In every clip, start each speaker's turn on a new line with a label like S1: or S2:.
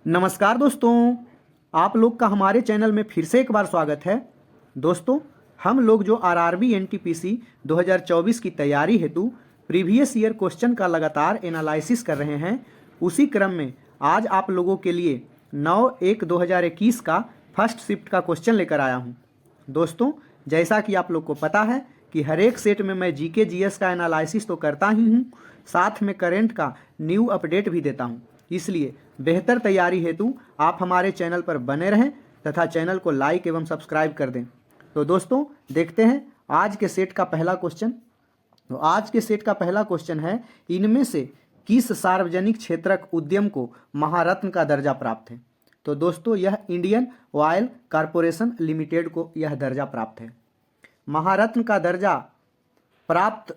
S1: नमस्कार दोस्तों, आप लोग का हमारे चैनल में फिर से एक बार स्वागत है। दोस्तों, हम लोग जो आरआरबी एनटीपीसी 2024 की तैयारी हेतु प्रीवियस ईयर क्वेश्चन का लगातार एनालिसिस कर रहे हैं, उसी क्रम में आज आप लोगों के लिए 9/1/2021 का फर्स्ट शिफ्ट का क्वेश्चन लेकर आया हूं। दोस्तों, जैसा कि आप लोग को पता है कि हर एक सेट में मैं जीके जीएस का एनालिसिस तो करता ही हूँ, साथ में करंट का न्यू अपडेट भी देता हूँ। इसलिए बेहतर तैयारी हेतु आप हमारे चैनल पर बने रहें तथा चैनल को लाइक एवं सब्सक्राइब कर दें। तो दोस्तों, देखते हैं आज के सेट का पहला क्वेश्चन। तो आज के सेट का पहला क्वेश्चन है, इनमें से किस सार्वजनिक क्षेत्रक उद्यम को महारत्न का दर्जा प्राप्त है? तो दोस्तों, यह इंडियन ऑयल कॉरपोरेशन लिमिटेड को यह दर्जा प्राप्त है। महारत्न का दर्जा प्राप्त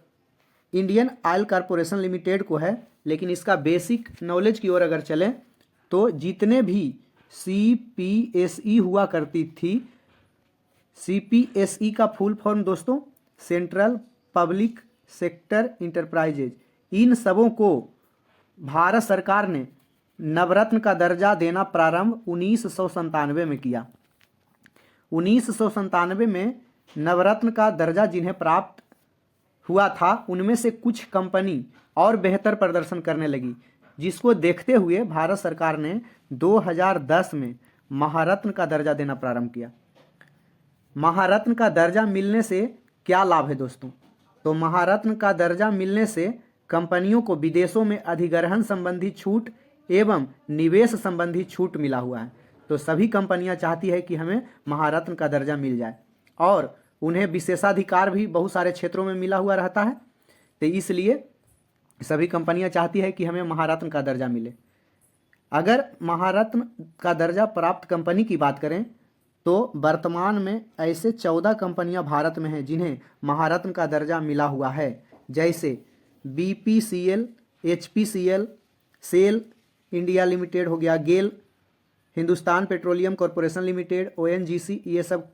S1: इंडियन ऑयल कॉरपोरेशन लिमिटेड को है, लेकिन इसका बेसिक नॉलेज की ओर अगर चलें तो जितने भी सीपीएसई हुआ करती थी, सीपीएसई का फुल फॉर्म दोस्तों सेंट्रल पब्लिक सेक्टर इंटरप्राइजेज, इन सबों को भारत सरकार ने नवरत्न का दर्जा देना प्रारंभ 1997 में किया। 1997 में नवरत्न का दर्जा जिन्हें प्राप्त हुआ था, उनमें से कुछ कंपनी और बेहतर प्रदर्शन करने लगी, जिसको देखते हुए भारत सरकार ने 2010 में महारत्न का दर्जा देना प्रारंभ किया। महारत्न का दर्जा मिलने से क्या लाभ है दोस्तों? तो महारत्न का दर्जा मिलने से कंपनियों को विदेशों में अधिग्रहण संबंधी छूट एवं निवेश संबंधी छूट मिला हुआ है। तो सभी कंपनियां चाहती है कि हमें महारत्न का दर्जा मिल जाए, और उन्हें विशेषाधिकार भी बहुत सारे क्षेत्रों में मिला हुआ रहता है। तो इसलिए सभी कंपनियां चाहती है कि हमें महारत्न का दर्जा मिले। अगर महारत्न का दर्जा प्राप्त कंपनी की बात करें तो वर्तमान में ऐसे 14 कंपनियां भारत में हैं जिन्हें महारत्न का दर्जा मिला हुआ है, जैसे BPCL, HPCL, SAIL India Limited हो गया, GAIL, Hindustan Petroleum Corporation Limited, ONGC, ये सब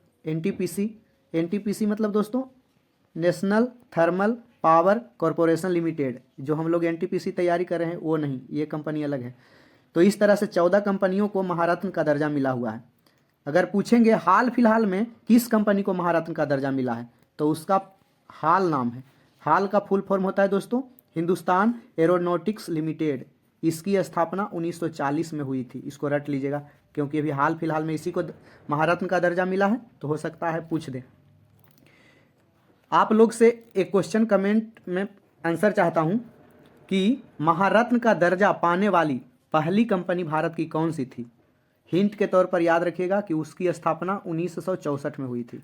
S1: एनटीपीसी मतलब दोस्तों National Thermal Power Corporation Limited, जो हम लोग एनटीपीसी तैयारी कर रहे हैं वो नहीं, ये कंपनी अलग है। तो इस तरह से 14 कंपनियों को महारत्न का दर्जा मिला हुआ है। अगर पूछेंगे हाल फिलहाल में किस कंपनी को महारत्न का दर्जा मिला है, तो उसका हाल नाम है। हाल का फुल फॉर्म होता है दोस्तों हिंदुस्तान एरोनॉटिक्स लिमिटेड। इसकी स्थापना 1940 में हुई थी। इसको रट लीजिएगा, क्योंकि अभी हाल फिलहाल में इसी को महारत्न का दर्जा मिला है, तो हो सकता है पूछ दे। आप लोग से एक क्वेश्चन कमेंट में आंसर चाहता हूं कि महारत्न का दर्जा पाने वाली पहली कंपनी भारत की कौन सी थी? हिंट के तौर पर याद रखिएगा कि उसकी स्थापना 1964 में हुई थी।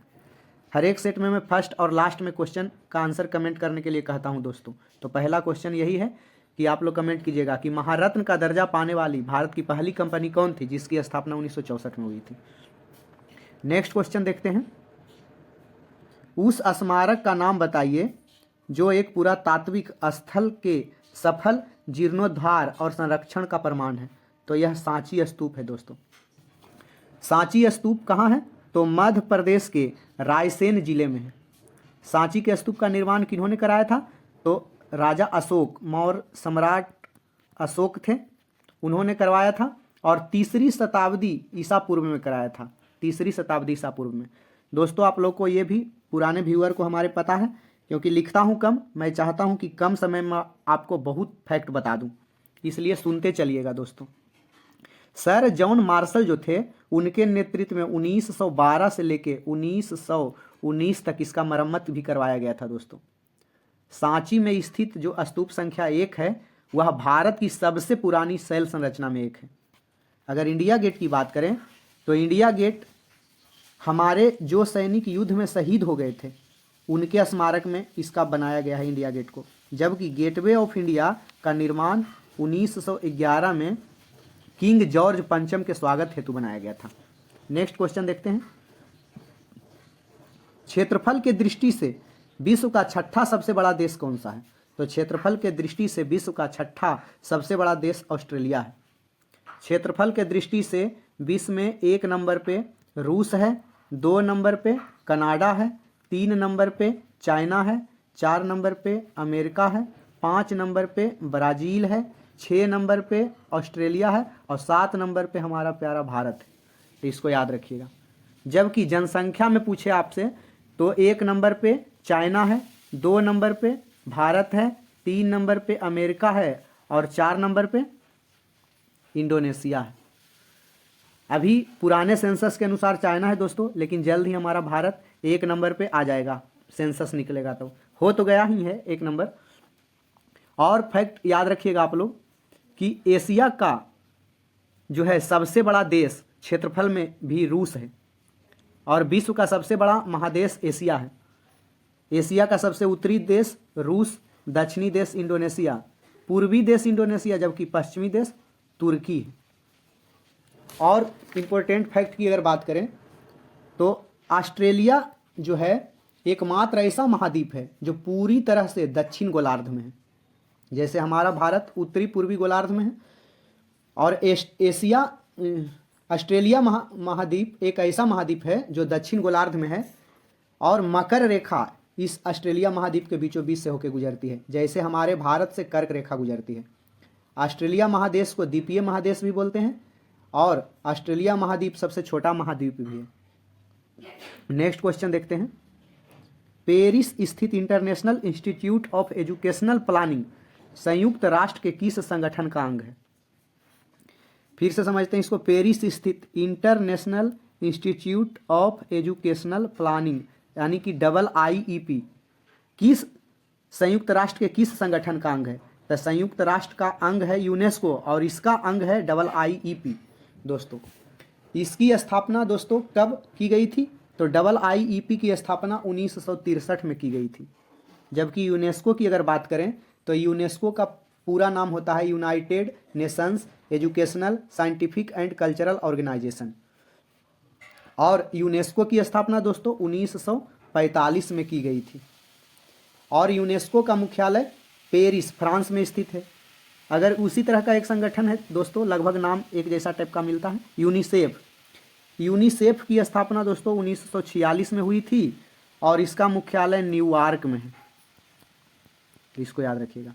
S1: हर एक सेट में मैं फर्स्ट और लास्ट में क्वेश्चन का आंसर कमेंट करने के लिए कहता हूं दोस्तों। तो पहला क्वेश्चन यही है कि आप लोग कमेंट कीजिएगा कि महारत्न का दर्जा पाने वाली भारत की पहली कंपनी कौन थी जिसकी स्थापना 1964 में हुई थी। नेक्स्ट क्वेश्चन देखते हैं। उस स्मारक का नाम बताइए जो एक पुरातात्विक स्थल के सफल जीर्णोद्धार और संरक्षण का प्रमाण है। तो यह सांची स्तूप है दोस्तों। सांची स्तूप कहाँ है? तो मध्य प्रदेश के रायसेन जिले में है। सांची के स्तूप का निर्माण किन्होंने कराया था? तो राजा अशोक, मौर्य सम्राट अशोक थे, उन्होंने करवाया था, और 3री शताब्दी ईसा पूर्व में कराया था। 3री शताब्दी ईसा पूर्व में। दोस्तों, आप लोग को ये भी पुराने व्यूअर को हमारे पता है, क्योंकि लिखता हूँ कम, मैं चाहता हूँ कि कम समय में आपको बहुत फैक्ट बता दूँ, इसलिए सुनते चलिएगा दोस्तों। सर जॉन मार्शल जो थे, उनके नेतृत्व में 1912 से लेके 1919 तक इसका मरम्मत भी करवाया गया था दोस्तों। सांची में स्थित जो स्तूप संख्या 1 है, वह भारत की सबसे पुरानी शैल संरचना में एक है। अगर इंडिया गेट की बात करें तो इंडिया गेट हमारे जो सैनिक युद्ध में शहीद हो गए थे, उनके स्मारक में इसका बनाया गया है इंडिया गेट को। जबकि गेटवे ऑफ इंडिया का निर्माण 1911 में किंग जॉर्ज पंचम के स्वागत हेतु बनाया गया था। नेक्स्ट क्वेश्चन देखते हैं। क्षेत्रफल के दृष्टि से विश्व का छठा सबसे बड़ा देश कौन सा है? तो क्षेत्रफल के दृष्टि से विश्व का छठा सबसे बड़ा देश ऑस्ट्रेलिया है। क्षेत्रफल के दृष्टि से विश्व में 1 नंबर पे रूस है, 2 नंबर पे कनाडा है, 3 नंबर पे चाइना है, 4 नंबर पे अमेरिका है, 5 नंबर पे ब्राज़ील है, 6 नंबर पे ऑस्ट्रेलिया है और 7 नंबर पे हमारा प्यारा भारत है, तो इसको याद रखिएगा। जबकि जनसंख्या में पूछे आपसे तो 1 नंबर पे चाइना है, 2 नंबर पे भारत है, 3 नंबर पे अमेरिका है और 4 नंबर पे इंडोनेशिया है। अभी पुराने सेंसस के अनुसार चाइना है दोस्तों, लेकिन जल्द ही हमारा भारत 1 नंबर पे आ जाएगा, सेंसस निकलेगा तो हो तो गया ही है 1 नंबर। और फैक्ट याद रखिएगा आप लोग कि एशिया का जो है सबसे बड़ा देश क्षेत्रफल में भी रूस है और विश्व का सबसे बड़ा महादेश एशिया है। एशिया का सबसे उत्तरी देश रूस, दक्षिणी देश इंडोनेशिया, पूर्वी देश इंडोनेशिया, जबकि पश्चिमी देश तुर्की है। और इम्पोर्टेंट फैक्ट की अगर बात करें तो ऑस्ट्रेलिया जो है एकमात्र ऐसा महाद्वीप है जो पूरी तरह से दक्षिण गोलार्ध में है। जैसे हमारा भारत उत्तरी पूर्वी गोलार्ध में है और एशिया ऑस्ट्रेलिया महाद्वीप एक ऐसा महाद्वीप है जो दक्षिण गोलार्ध में है और मकर रेखा इस ऑस्ट्रेलिया महाद्वीप के बीचों बीच से होकर गुजरती है, जैसे हमारे भारत से कर्क रेखा गुजरती है। ऑस्ट्रेलिया महादेश को द्वीपीय महादेश भी बोलते हैं और ऑस्ट्रेलिया महाद्वीप सबसे छोटा महाद्वीप भी है। नेक्स्ट क्वेश्चन देखते हैं। पेरिस स्थित international institute of educational planning संयुक्त राष्ट्र के किस संगठन का अंग है? फिर से समझते हैं इसको। पेरिस स्थित international institute of educational planning यानी कि IIEP किस संयुक्त राष्ट्र के किस संगठन का अंग है? तो संयुक्त राष्ट्र का अंग है यूनेस्को और इसका अंग है IIEP। दोस्तों इसकी स्थापना दोस्तों कब की गई थी? तो IIEP की स्थापना 1963 में की गई थी। जबकि यूनेस्को की अगर बात करें तो यूनेस्को का पूरा नाम होता है United Nations Educational Scientific and Cultural Organization और यूनेस्को की स्थापना दोस्तों 1945 में की गई थी और यूनेस्को का मुख्यालय पेरिस फ्रांस में स्थित है। अगर उसी तरह का एक संगठन है दोस्तों, लगभग नाम एक जैसा टाइप का मिलता है, यूनिसेफ। यूनिसेफ की स्थापना दोस्तों 1946 में हुई थी और इसका मुख्यालय न्यूयॉर्क में है, इसको याद रखिएगा।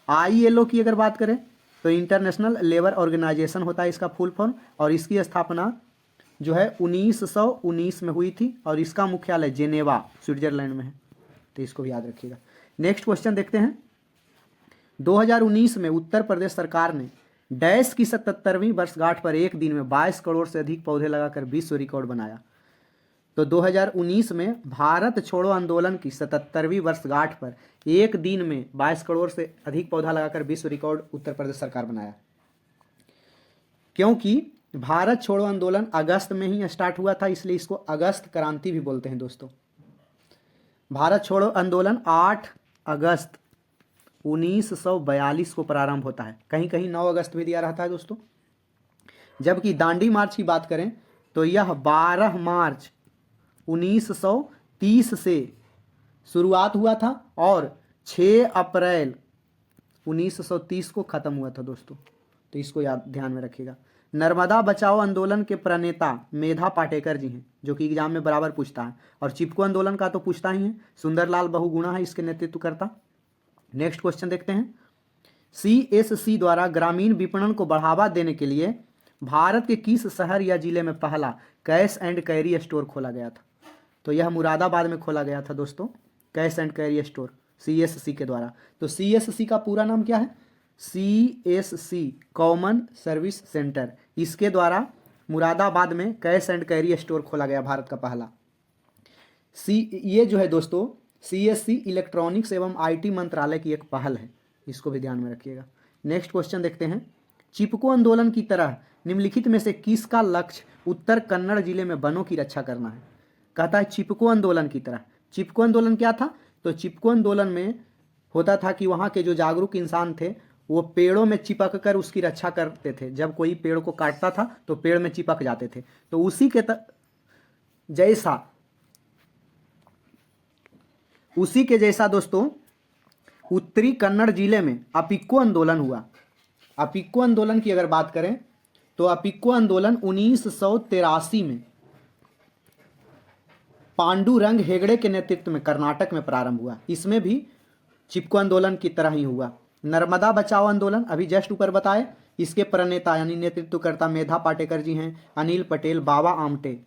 S1: ILO की अगर बात करें तो इंटरनेशनल लेबर ऑर्गेनाइजेशन होता है इसका फुल फॉर्म और इसकी स्थापना जो है 1919 में हुई थी और इसका मुख्यालय जेनेवा स्विट्जरलैंड में है, तो इसको भी याद रखिएगा। नेक्स्ट क्वेश्चन देखते हैं। 2019 में उत्तर प्रदेश सरकार ने डैश की 77वीं वर्षगांठ पर एक दिन में 22 करोड़ से अधिक पौधे लगाकर विश्व रिकॉर्ड बनाया। तो 2019 में भारत छोड़ो आंदोलन की 77वीं वर्षगांठ पर एक दिन में 22 करोड़ से अधिक पौधा लगाकर विश्व रिकॉर्ड उत्तर प्रदेश सरकार बनाया। क्योंकि भारत छोड़ो आंदोलन अगस्त में ही स्टार्ट हुआ था, इसलिए इसको अगस्त क्रांति भी बोलते हैं दोस्तों। भारत छोड़ो आंदोलन 8 अगस्त 1942 को प्रारंभ होता है, कहीं कहीं 9 अगस्त भी दिया रहता है दोस्तों। जबकि दांडी मार्च की बात करें तो यह 12 मार्च 1930 से शुरुआत हुआ था और 6 अप्रैल 1930 को ख़त्म हुआ था दोस्तों, तो इसको याद ध्यान में रखिएगा। नर्मदा बचाओ आंदोलन के प्रणेता मेधा पाटेकर जी हैं, जो कि एग्जाम में बराबर पूछता है और चिपको आंदोलन का तो पूछता ही है, सुंदरलाल बहुगुणा है इसके नेतृत्व करता। नेक्स्ट क्वेश्चन देखते हैं। CSC द्वारा ग्रामीण विपणन को बढ़ावा देने के लिए भारत के किस शहर या जिले में पहला कैश एंड कैरी स्टोर खोला गया था? तो यह मुरादाबाद में खोला गया था दोस्तों, cash and carry store CSC के द्वारा। तो CSC का पूरा नाम क्या है? CSC common service centre. इसके द्वारा मुरादाबाद में कैश एंड कैरी स्टोर खोला गया भारत का पहला। ये जो है दोस्तों CSC इलेक्ट्रॉनिक्स एवं IT मंत्रालय की एक पहल है, इसको भी ध्यान में रखिएगा। नेक्स्ट क्वेश्चन देखते हैं। चिपको आंदोलन की तरह निम्नलिखित में से किसका लक्ष्य उत्तर कन्नड़ जिले में वनों की रक्षा करना है? कहता है चिपको आंदोलन की तरह। चिपको आंदोलन क्या था? तो चिपको आंदोलन में होता था कि वहाँ के जो जागरूक इंसान थे वो पेड़ों में चिपक कर उसकी रक्षा करते थे। जब कोई पेड़ को काटता था तो पेड़ में चिपक जाते थे, तो उसी के जैसा दोस्तों उत्तरी कन्नड़ जिले में अपिक्को आंदोलन हुआ। अपिक्को आंदोलन की अगर बात करें तो अपिक्को आंदोलन 1983 में पांडुरंग हेगड़े के नेतृत्व में कर्नाटक में प्रारंभ हुआ। इसमें भी चिपको आंदोलन की तरह ही हुआ। नर्मदा बचाओ आंदोलन अभी जस्ट ऊपर बताए, इसके प्रणेता यानी नेतृत्वकर्ता मेधा पाटेकर जी हैं, अनिल पटेल, बाबा आमटे।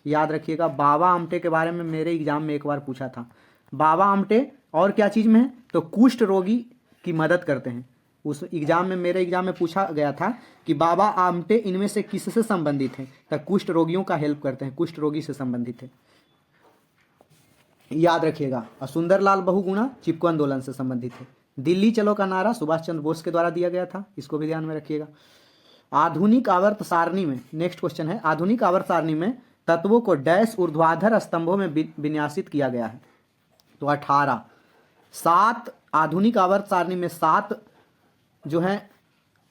S1: याद रखिएगा, बाबा आमटे के बारे में मेरे एग्जाम में एक बार पूछा था। बाबा आमटे और क्या चीज़ में है, तो कुष्ठ रोगी की मदद करते हैं। उस एग्जाम में, मेरे एग्जाम में पूछा गया था कि बाबा आमटे इनमें से किससे संबंधित हैं, तो कुष्ठ रोगियों का हेल्प करते हैं, कुष्ठ रोगी से संबंधित है। याद रखिएगा। और सुंदरलाल बहुगुणा चिपको आंदोलन से संबंधित है। दिल्ली चलो का नारा सुभाष चंद्र बोस के द्वारा दिया गया था, इसको भी ध्यान में रखिएगा। आधुनिक आवर्त सारणी में, नेक्स्ट क्वेश्चन है, आधुनिक आवर्त सारणी में तत्वों को डैश ऊर्ध्वाधर स्तंभों में विन्यासित किया गया है, तो 18। 7 आधुनिक आवर्त सारणी में 7 जो है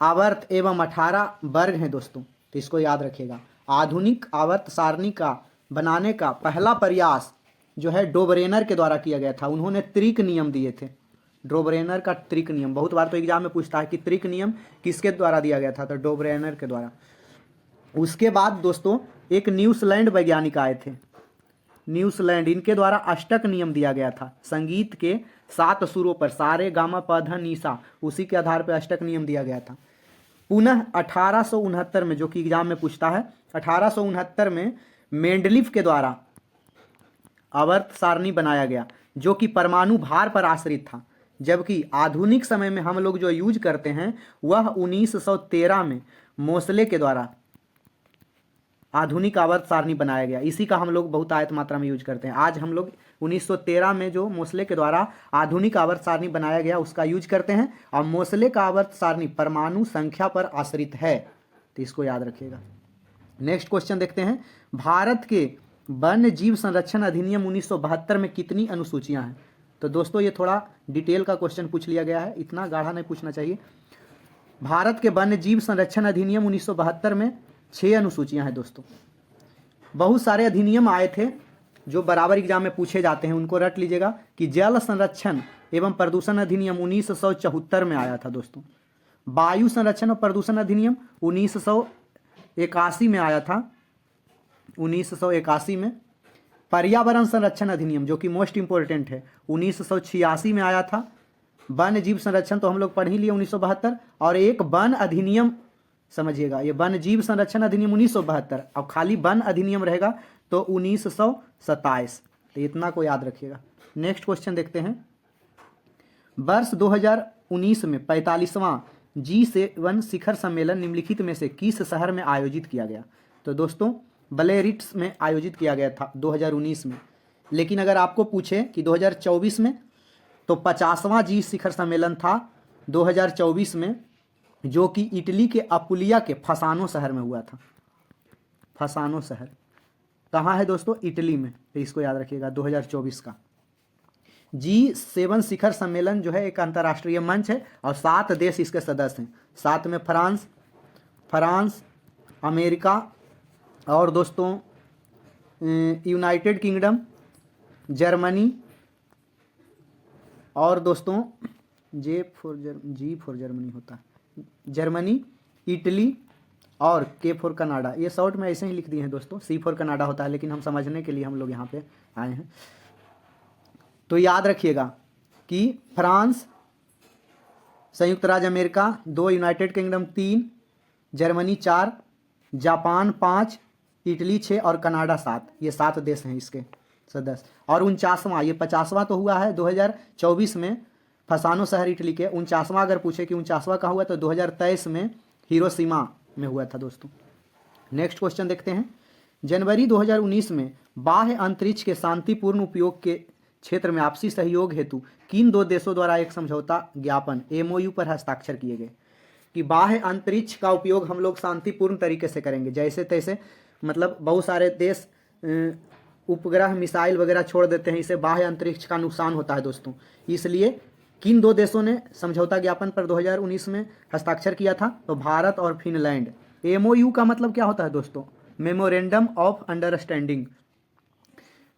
S1: आवर्त एवं 18 वर्ग हैं दोस्तों, तो इसको याद रखिएगा। आधुनिक आवर्त सारणी का बनाने का पहला प्रयास जो है डोबरेनर के द्वारा किया गया था। उन्होंने त्रिक नियम दिए थे, डोबरेनर का त्रिक नियम। बहुत बार तो एग्जाम में पूछता है कि त्रिक नियम किसके द्वारा दिया गया था, तो डोबरेनर के द्वारा। उसके बाद दोस्तों एक न्यूजीलैंड वैज्ञानिक आए थे, न्यूजीलैंड, इनके द्वारा अष्टक नियम दिया गया था। संगीत के 7 सुरों पर सारे गामा पधा निशा, उसी के आधार पर अष्टक नियम दिया गया था। पुनः 1869 में, जो कि एग्जाम में पूछता है, 1869 में मेंडलीफ के द्वारा आवर्त सारणी बनाया गया, जो कि परमाणु भार पर आश्रित था। जबकि आधुनिक समय में हम लोग जो यूज करते हैं वह 1913 में मोसले के द्वारा आधुनिक आवर्त सारणी बनाया गया। इसी का हम लोग बहुत आयत मात्रा में यूज करते हैं। आज हम लोग 1913 में जो मोसले के द्वारा आधुनिक आवर्त सारणी बनाया गया उसका यूज करते हैं, और मोसले का आवर्त सारणी परमाणु संख्या पर आश्रित है, तो इसको याद रखिएगा। नेक्स्ट क्वेश्चन देखते हैं, भारत के वन्य जीव संरक्षण अधिनियम 1972 में कितनी अनुसूचियां हैं? तो दोस्तों ये थोड़ा डिटेल का क्वेश्चन पूछ लिया गया है, इतना गाढ़ा नहीं पूछना चाहिए। भारत के वन्य जीव संरक्षण अधिनियम 1972 में 6 अनुसूचियां हैं दोस्तों। बहुत सारे अधिनियम आए थे जो बराबर एग्जाम में पूछे जाते हैं, उनको रट लीजिएगा कि जल संरक्षण एवं प्रदूषण अधिनियम 1974 में आया था दोस्तों। वायु संरक्षण और प्रदूषण अधिनियम 1981 में आया था, 1981 में। पर्यावरण संरक्षण अधिनियम जो कि मोस्ट इंपोर्टेंट है 1986 में आया था। वन्य जीव संरक्षण तो हम लोग पढ़ ही लिए 1972, और एक वन अधिनियम समझिएगा, ये वन जीव संरक्षण अधिनियम 1972, अब खाली वन अधिनियम रहेगा तो 1927, तो इतना को याद रखिएगा। नेक्स्ट क्वेश्चन देखते हैं, वर्ष 2019 में 45वां G7 शिखर सम्मेलन निम्नलिखित में से किस शहर में आयोजित किया गया? तो दोस्तों ब्लेरिट्स में आयोजित किया गया था 2019 में। लेकिन अगर आपको पूछे कि 2024 में, तो 50वां G शिखर सम्मेलन था 2024 में, जो कि इटली के अपुलिया के फसानो शहर में हुआ था। फसानो शहर कहाँ है दोस्तों? इटली में, तो इसको याद रखिएगा 2024 का। G7 शिखर सम्मेलन जो है एक अंतर्राष्ट्रीय मंच है और 7 देश इसके सदस्य हैं। 7 में फ्रांस, अमेरिका और दोस्तों यूनाइटेड किंगडम, जर्मनी और दोस्तों जी फॉर जर्मनी होता है, जर्मनी, इटली और के फॉर कनाडा। ये शॉर्ट में ऐसे ही लिख दिए हैं दोस्तों, C फॉर कनाडा होता है, लेकिन हम समझने के लिए हम लोग यहाँ पे आए हैं। तो याद रखिएगा कि फ्रांस, संयुक्त राज्य America 2, United kingdom 3, Germany 4, Japan 5, Italy 6 और कनाडा 7, ये 7 देश हैं इसके सदस्य। और 49वां, ये 50वां तो हुआ है 2024 में फसानो शहर इटली के। 49वां अगर पूछे कि 49वां कहाँ हुआ, तो 2023 में हिरोशिमा में हुआ था दोस्तों। नेक्स्ट क्वेश्चन देखते हैं, जनवरी 2019 में बाह्य अंतरिक्ष के शांतिपूर्ण उपयोग के क्षेत्र में आपसी सहयोग हेतु किन 2 देशों द्वारा एक समझौता ज्ञापन MOU पर हस्ताक्षर किए गए? कि बाह्य अंतरिक्ष का उपयोग हम लोग शांतिपूर्ण तरीके से करेंगे, जैसे तैसे, मतलब बहुत सारे देश उपग्रह मिसाइल वगैरह छोड़ देते हैं, इससे बाह्य अंतरिक्ष का नुकसान होता है दोस्तों। इसलिए किन 2 देशों ने समझौता ज्ञापन पर 2019 में हस्ताक्षर किया था? तो भारत और फिनलैंड। MOU का मतलब क्या होता है दोस्तों? Memorandum of understanding.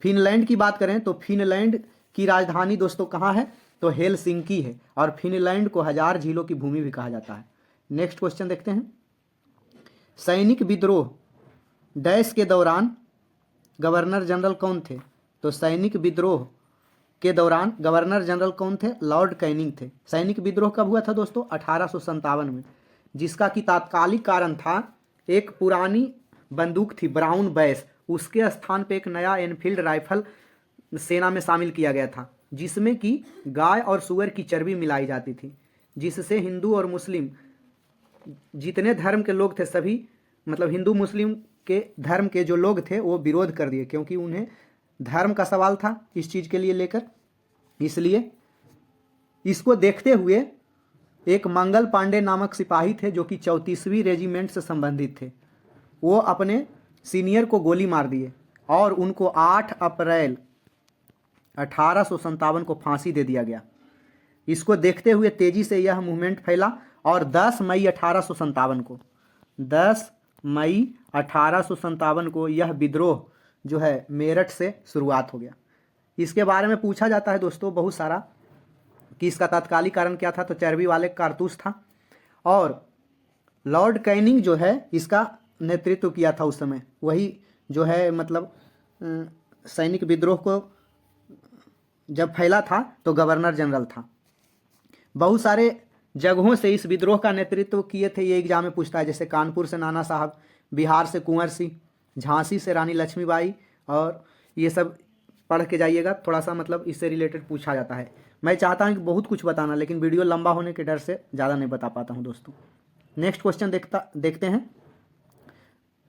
S1: फिनलैंड की बात करें तो फिनलैंड की राजधानी दोस्तों कहाँ है? तो हेलसिंकी है, और फिनलैंड को 1000 झीलों की भूमि भी कहा जाता है। नेक्स्ट क्वेश्चन देखते हैं, सैनिक विद्रोह डैश के दौरान गवर्नर जनरल कौन थे? तो सैनिक विद्रोह के दौरान गवर्नर जनरल कौन थे? लॉर्ड कैनिंग थे। सैनिक विद्रोह कब हुआ था दोस्तों? 1857 में, जिसका कि तात्कालिक कारण था एक पुरानी बंदूक थी ब्राउन बैस, उसके स्थान पे एक नया एनफील्ड राइफल सेना में शामिल किया गया था, जिसमें कि गाय और सुअर की चर्बी मिलाई जाती थी, जिससे हिंदू और मुस्लिम जितने धर्म के लोग थे सभी, मतलब हिंदू मुस्लिम के धर्म के जो लोग थे वो विरोध कर दिए, क्योंकि उन्हें धर्म का सवाल था इस चीज़ के लिए लेकर। इसलिए इसको देखते हुए एक मंगल पांडे नामक सिपाही थे जो कि 34वीं रेजिमेंट से संबंधित थे, वो अपने सीनियर को गोली मार दिए और उनको 8 अप्रैल 1857 को फांसी दे दिया गया। इसको देखते हुए तेजी से यह मूवमेंट फैला और 10 मई 1857 को यह विद्रोह जो है मेरठ से शुरुआत हो गया। इसके बारे में पूछा जाता है दोस्तों बहुत सारा कि इसका तात्कालिक कारण क्या था, तो चर्बी वाले कारतूस था। और लॉर्ड कैनिंग जो है इसका नेतृत्व किया था उस समय, वही जो है मतलब सैनिक विद्रोह को जब फैला था तो गवर्नर जनरल था। बहुत सारे जगहों से इस विद्रोह का नेतृत्व किए थे, ये एग्जाम में पूछता है, जैसे कानपुर से नाना साहब, बिहार से कुंवर सिंह, झांसी से रानी लक्ष्मीबाई, और ये सब पढ़ के जाइएगा, थोड़ा सा मतलब इससे रिलेटेड पूछा जाता है। मैं चाहता हूँ कि बहुत कुछ बताना, लेकिन वीडियो लंबा होने के डर से ज़्यादा नहीं बता पाता हूँ दोस्तों। नेक्स्ट क्वेश्चन देखते हैं,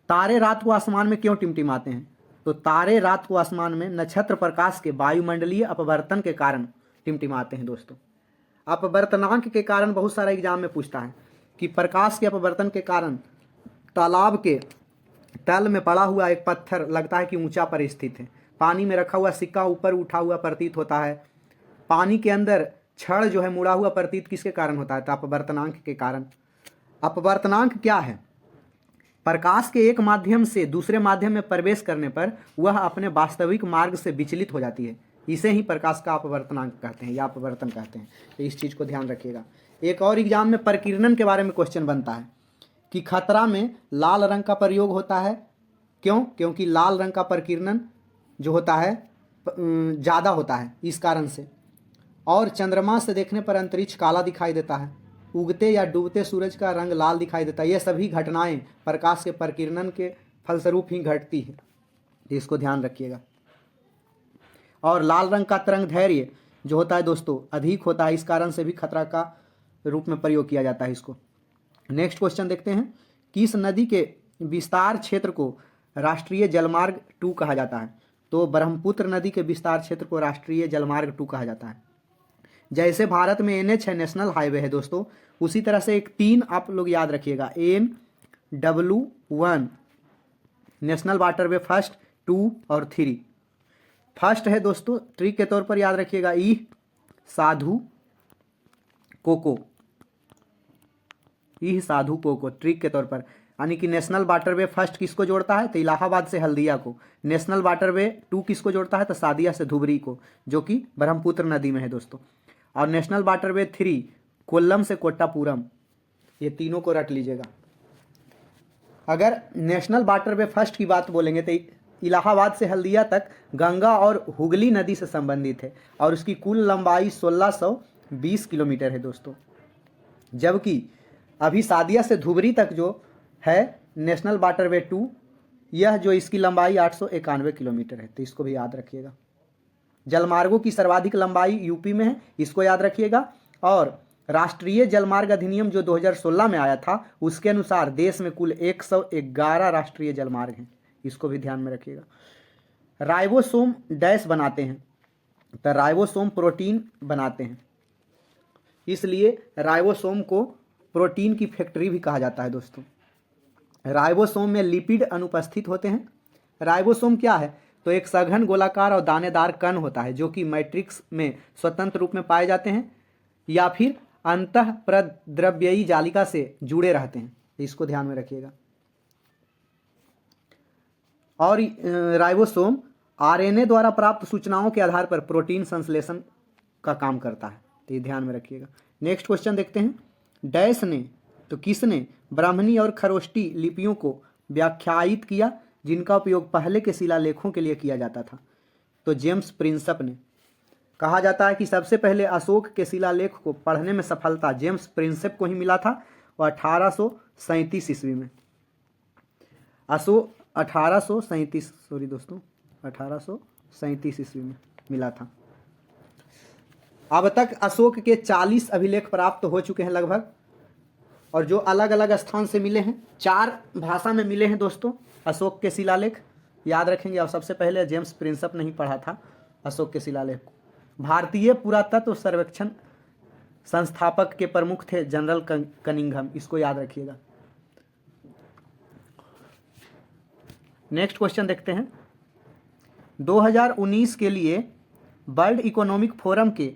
S1: तारे रात को आसमान में क्यों टिमटिमाते हैं? तो तारे रात को आसमान में नक्षत्र प्रकाश के वायुमंडलीय अपवर्तन के कारण टिमटिमाते हैं दोस्तों। अपवर्तनांक के कारण बहुत सारा एग्जाम में पूछता है कि प्रकाश के अपवर्तन के कारण तालाब के तल में पड़ा हुआ एक पत्थर लगता है कि ऊंचा पर स्थित है, पानी में रखा हुआ सिक्का ऊपर उठा हुआ प्रतीत होता है, पानी के अंदर छड़ जो है मुड़ा हुआ प्रतीत किसके कारण होता है? तो अपवर्तनांक के कारण। अपवर्तनांक क्या है? प्रकाश के एक माध्यम से दूसरे माध्यम में प्रवेश करने पर वह अपने वास्तविक मार्ग से विचलित हो जाती है, इसे ही प्रकाश का अपवर्तनांक कहते हैं या अपवर्तन कहते हैं। तो इस चीज़ को ध्यान रखिएगा। एक और एग्जाम में प्रकीर्णन के बारे में क्वेश्चन बनता है कि खतरा में लाल रंग का प्रयोग होता है, क्यों? क्योंकि लाल रंग का प्रकीर्णन जो होता है ज़्यादा होता है इस कारण से। और चंद्रमा से देखने पर अंतरिक्ष काला दिखाई देता है, उगते या डूबते सूरज का रंग लाल दिखाई देता है। ये सभी घटनाएं प्रकाश के प्रकीर्णन के फलस्वरूप ही घटती है, इसको ध्यान रखिएगा। और लाल रंग का तरंग धैर्य जो होता है दोस्तों अधिक होता है, इस कारण से भी खतरा का रूप में प्रयोग किया जाता है इसको। नेक्स्ट क्वेश्चन देखते हैं, किस नदी के विस्तार क्षेत्र को राष्ट्रीय जलमार्ग 2 कहा जाता है? तो ब्रह्मपुत्र नदी के विस्तार क्षेत्र को राष्ट्रीय जलमार्ग 2 कहा जाता है। जैसे भारत में NH है, नेशनल हाईवे है दोस्तों, उसी तरह से एक 3 आप लोग याद रखिएगा, NW1 नेशनल वाटरवे फर्स्ट, 2 और 3। फर्स्ट है दोस्तों ट्रिक के तौर पर याद रखिएगा साधु कोको, साधु कोको ट्रिक के तौर पर, यानी कि नेशनल वाटरवे फर्स्ट किसको जोड़ता है? तो इलाहाबाद से हल्दिया को। नेशनल वाटरवे 2 किसको जोड़ता है? तो सादिया से धुबरी को, जो कि ब्रह्मपुत्र नदी में है दोस्तों। और नेशनल वाटरवे 3 कोल्लम से कोट्टापुरम, ये तीनों को रट लीजिएगा। अगर नेशनल वाटरवे फर्स्ट की बात बोलेंगे तो इलाहाबाद से हल्दिया तक गंगा और हुगली नदी से संबंधित है और उसकी कुल लंबाई 1620 किलोमीटर है दोस्तों। जबकि अभी सादिया से धुबरी तक जो है नेशनल वाटरवे 2, यह जो इसकी लंबाई 891 किलोमीटर है, तो इसको भी याद रखिएगा। जलमार्गों की सर्वाधिक लंबाई यूपी में है, इसको याद रखिएगा। और राष्ट्रीय जलमार्ग अधिनियम जो 2016 में आया था उसके अनुसार देश में कुल 111 राष्ट्रीय जलमार्ग हैं, इसको भी ध्यान में रखिएगा। राइबोसोम डैश बनाते हैं, तो राइबोसोम प्रोटीन बनाते हैं, इसलिए राइबोसोम को प्रोटीन की फैक्ट्री भी कहा जाता है दोस्तों। राइबोसोम में लिपिड अनुपस्थित होते हैं। राइबोसोम क्या है? तो एक सघन गोलाकार और दानेदार कण होता है जो कि मैट्रिक्स में स्वतंत्र रूप में पाए जाते हैं या फिर अंतः प्रद्रव्ययी जालिका से जुड़े रहते हैं, इसको ध्यान में रखिएगा। और राइबोसोम RNA द्वारा प्राप्त सूचनाओं के आधार पर प्रोटीन संश्लेषण का काम करता है, तो ये ध्यान में रखिएगा। नेक्स्ट क्वेश्चन देखते हैं, डैश ने, तो किसने ब्राह्मणी और खरोष्टी लिपियों को व्याख्यायित किया जिनका उपयोग पहले के शिलालेखों के लिए किया जाता था? तो जेम्स प्रिंसप ने। कहा जाता है कि सबसे पहले अशोक के शिलालेख को पढ़ने में सफलता जेम्स प्रिंसेप को ही मिला था, और 1837 ईस्वी में। 1837 सॉरी दोस्तों 1837 ईस्वी में मिला था। अब तक अशोक के 40 अभिलेख प्राप्त हो चुके हैं लगभग, और जो अलग अलग स्थान से मिले हैं, 4 भाषा में मिले हैं दोस्तों अशोक के शिलालेख, याद रखेंगे। और सबसे पहले जेम्स प्रिंसेप ने ही पढ़ा था अशोक के शिलालेख को। भारतीय पुरातत्व सर्वेक्षण संस्थापक के प्रमुख थे जनरल कनिंघम, इसको याद रखिएगा। नेक्स्ट क्वेश्चन देखते हैं। 2019 के लिए वर्ल्ड इकोनॉमिक फोरम के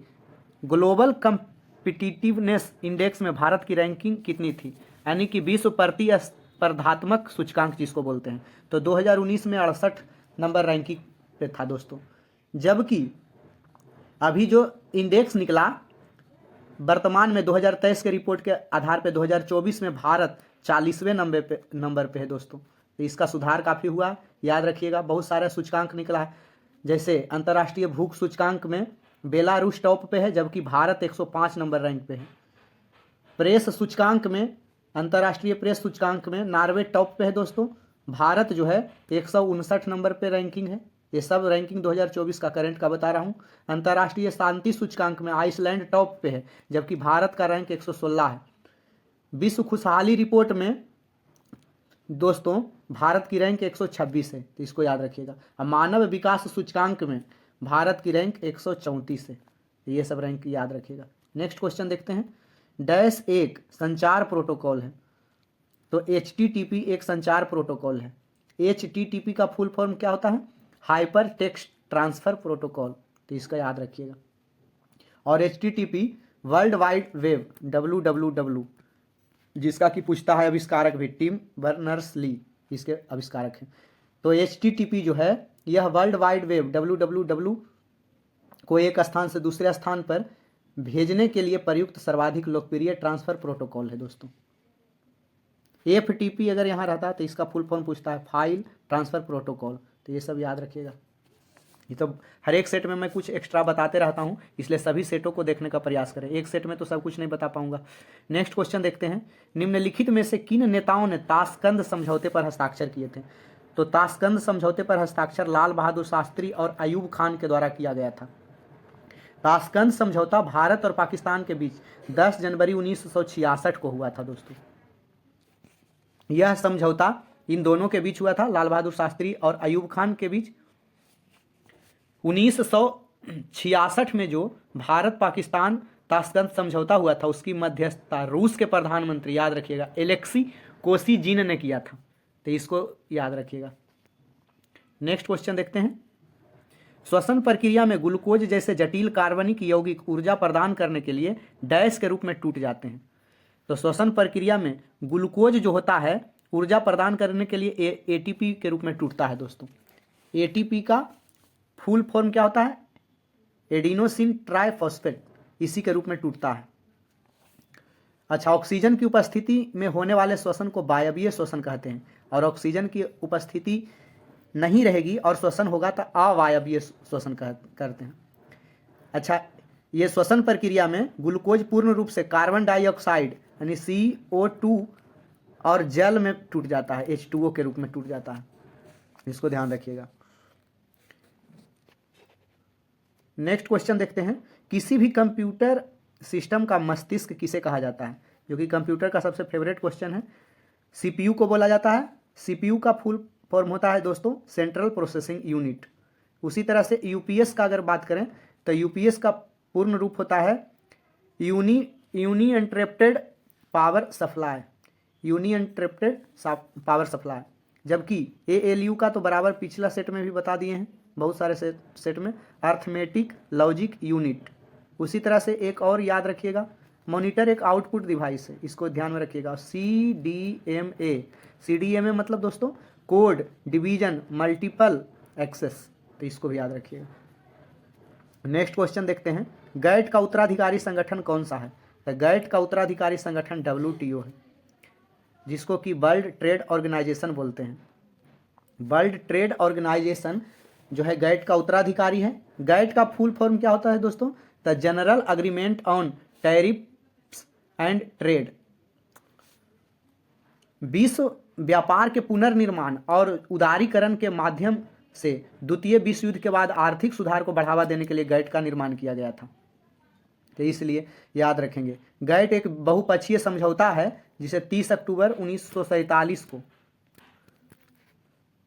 S1: ग्लोबल कम्पिटिटिवनेस इंडेक्स में भारत की रैंकिंग कितनी थी, यानी कि विश्व प्रतिस्पर्धात्मक सूचकांक जिसको बोलते हैं। तो 2019 में 68 नंबर रैंकिंग पे था दोस्तों। जबकि अभी जो इंडेक्स निकला वर्तमान में 2023 के रिपोर्ट के आधार पे 2024 में भारत 40वें नंबर पे है दोस्तों। तो इसका सुधार काफ़ी हुआ, याद रखिएगा। बहुत सारे सूचकांक निकला है, जैसे अंतर्राष्ट्रीय भूख सूचकांक में बेलारूस टॉप पे है, जबकि भारत 105 नंबर रैंक पे है। प्रेस सूचकांक में, अंतर्राष्ट्रीय प्रेस सूचकांक में नॉर्वे टॉप पे है दोस्तों। भारत जो है 159 नंबर पे रैंकिंग है। ये सब रैंकिंग 2024 का करंट का बता रहा हूँ। अंतर्राष्ट्रीय शांति सूचकांक में आइसलैंड टॉप पे है, जबकि भारत का रैंक 116 है। विश्व खुशहाली रिपोर्ट में दोस्तों भारत की रैंक 126 है, तो इसको याद रखिएगा। अब मानव विकास सूचकांक में भारत की रैंक 134 है, ये सब रैंक याद रखिएगा। नेक्स्ट क्वेश्चन देखते हैं। डैश एक संचार प्रोटोकॉल है, तो HTTP एक संचार प्रोटोकॉल है। HTTP का फुल फॉर्म क्या होता है? हाइपर टेक्स्ट ट्रांसफर प्रोटोकॉल, तो इसका याद रखिएगा। और HTTP world wide web WWW, जिसका कि पूछता है आविष्कारक भी टिम बर्नर्स-ली, इसके आविष्कारक हैं। तो HTTP जो है यह वर्ल्ड वाइड वेब WWW को एक स्थान से दूसरे स्थान पर भेजने के लिए प्रयुक्त सर्वाधिक लोकप्रिय ट्रांसफर प्रोटोकॉल है दोस्तों। FTP अगर यहाँ रहता है तो इसका फुल फॉर्म पूछता है फाइल ट्रांसफर प्रोटोकॉल, तो ये सब याद रखिएगा। ये तो हर एक सेट में मैं कुछ एक्स्ट्रा बताते रहता हूँ, इसलिए सभी सेटों को देखने का प्रयास करें। एक सेट में तो सब कुछ नहीं बता पाऊंगा। नेक्स्ट क्वेश्चन देखते हैं। निम्नलिखित में से किन नेताओं ने ताशकंद समझौते पर हस्ताक्षर किए थे? तो ताशकंद समझौते पर हस्ताक्षर लाल बहादुर शास्त्री और अयूब खान के द्वारा किया गया था। ताशकंद समझौता भारत और पाकिस्तान के बीच 10 जनवरी 1966 को हुआ था दोस्तों। यह समझौता इन दोनों के बीच हुआ था, लाल बहादुर शास्त्री और अयूब खान के बीच। 1966 में जो भारत पाकिस्तान ताशकंद समझौता हुआ था, उसकी मध्यस्थता रूस के प्रधानमंत्री, याद रखिएगा, एलेक्सी कोसिजिन ने किया था, तो इसको याद रखिएगा। नेक्स्ट क्वेश्चन देखते हैं। श्वसन प्रक्रिया में ग्लूकोज जैसे जटिल कार्बनिक यौगिक ऊर्जा प्रदान करने के लिए डैश के रूप में टूट जाते हैं। तो श्वसन प्रक्रिया में ग्लूकोज जो होता है ऊर्जा प्रदान करने के लिए ATP के रूप में टूटता है दोस्तों। ATP का फुल फॉर्म क्या होता है? एडिनोसिन ट्राइफॉस्फेट, इसी के रूप में टूटता है। अच्छा, ऑक्सीजन की उपस्थिति में होने वाले श्वसन को वायवीय श्वसन कहते हैं, और ऑक्सीजन की उपस्थिति नहीं रहेगी और श्वसन होगा तो अवायवीय श्वसन करते हैं। अच्छा, ये श्वसन प्रक्रिया में ग्लूकोज पूर्ण रूप से कार्बन डाइऑक्साइड यानी CO2 और जल में टूट जाता है, H2O के रूप में टूट जाता है, इसको ध्यान रखिएगा। नेक्स्ट क्वेश्चन देखते हैं। किसी भी कंप्यूटर सिस्टम का मस्तिष्क किसे कहा जाता है? जो कि कंप्यूटर का सबसे फेवरेट क्वेश्चन है। CPU को बोला जाता है। CPU का फुल फॉर्म होता है दोस्तों सेंट्रल प्रोसेसिंग यूनिट। उसी तरह से UPS का अगर बात करें तो UPS का पूर्ण रूप होता है यूनिइंटरप्टेड पावर सप्लाई, यूनिइंटरप्टेड पावर सप्लाई। जबकि ALU का तो बराबर पिछला सेट में भी बता दिए हैं, बहुत सारे सेट में, अर्थमेटिक लॉजिक यूनिट। उसी तरह से एक और याद रखिएगा, मॉनिटर एक आउटपुट डिवाइस है, इसको ध्यान में रखिएगा, CDMA। CDMA मतलब दोस्तों कोड डिवीजन मल्टीपल एक्सेस, तो इसको भी याद रखिएगा। नेक्स्ट क्वेश्चन देखते हैं। गैट का उत्तराधिकारी संगठन कौन सा है? तो गैट का उत्तराधिकारी संगठन WTO है, जिसको कि वर्ल्ड ट्रेड ऑर्गेनाइजेशन बोलते हैं। वर्ल्ड ट्रेड ऑर्गेनाइजेशन जो है गैट का उत्तराधिकारी है। गैट का फुल फॉर्म क्या होता है दोस्तों? The general agreement on tariffs and trade. विश्व व्यापार के पुनर्निर्माण और उदारीकरण के माध्यम से द्वितीय विश्व युद्ध के बाद आर्थिक सुधार को बढ़ावा देने के लिए गैट का निर्माण किया गया था। तो इसलिए याद रखेंगे, गैट एक बहुपक्षीय समझौता है जिसे 30 अक्टूबर 1947 को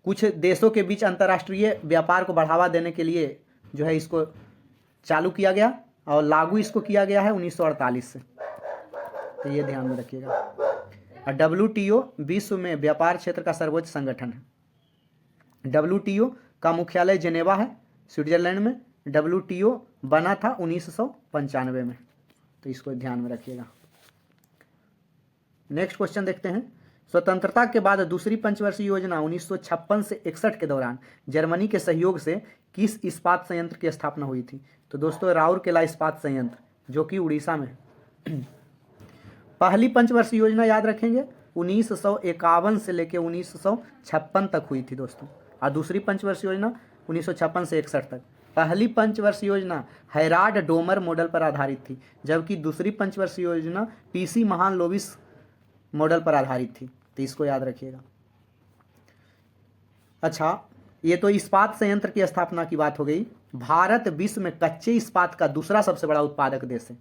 S1: कुछ देशों के बीच अंतर्राष्ट्रीय व्यापार को बढ़ावा देने के लिए जो है इसको चालू किया गया और लागू इसको किया गया है 1948 से। तो ये ध्यान में रखिएगा। और WTO विश्व में व्यापार क्षेत्र का सर्वोच्च संगठन है। WTO का मुख्यालय जेनेवा है, स्विट्जरलैंड में। WTO बना था 1995 में, तो इसको ध्यान में रखिएगा। नेक्स्ट क्वेश्चन देखते हैं। स्वतंत्रता के बाद दूसरी पंचवर्षीय योजना 1956 से 61 के दौरान जर्मनी के सहयोग से किस इस्पात संयंत्र की स्थापना हुई थी? तो दोस्तों राउरकेला इस्पात संयंत्र, जो कि उड़ीसा में है। पहली पंचवर्षीय योजना याद रखेंगे 1951 से लेकर 1956 तक हुई थी दोस्तों, और दूसरी पंचवर्षीय योजना 1956 से 61 तक। पहली पंचवर्षीय योजना हैराड डोमर मॉडल पर आधारित थी, जबकि दूसरी पंचवर्षीय योजना PC महालनोबिस मॉडल पर आधारित थी। तो इसको याद रखिएगा। अच्छा, ये तो इस्पात संयंत्र की स्थापना की बात हो गई। भारत विश्व में कच्चे इस्पात का दूसरा सबसे बड़ा उत्पादक देश है,